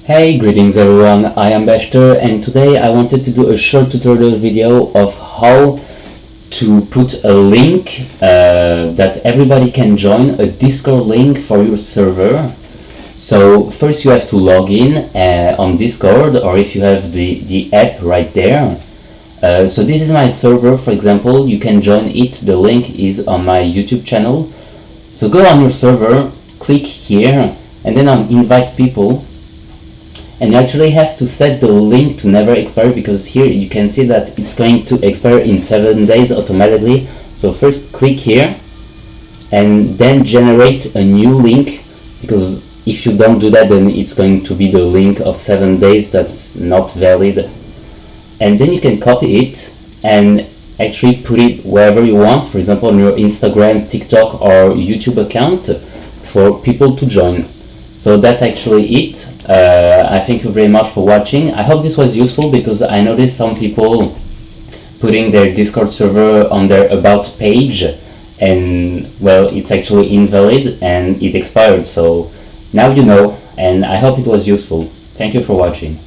Hey, greetings everyone, I am Bester and today I wanted to do a short tutorial video of how to put a link that everybody can join, a Discord link for your server. So first you have to log in on Discord, or if you have the app right there. So this is my server, for example. You can join it, the link is on my YouTube channel. So go on your server, click here and then on invite people. And you actually have to set the link to never expire, because here you can see that it's going to expire in 7 days automatically. So first click here and then generate a new link, because if you don't do that then it's going to be the link of 7 days that's not valid. And then you can copy it and actually put it wherever you want, for example on your Instagram, TikTok or YouTube account for people to join. So that's actually it. I thank you very much for watching. I hope this was useful, because I noticed some people putting their Discord server on their about page and well, it's actually invalid and it expired. So now you know, and I hope it was useful. Thank you for watching.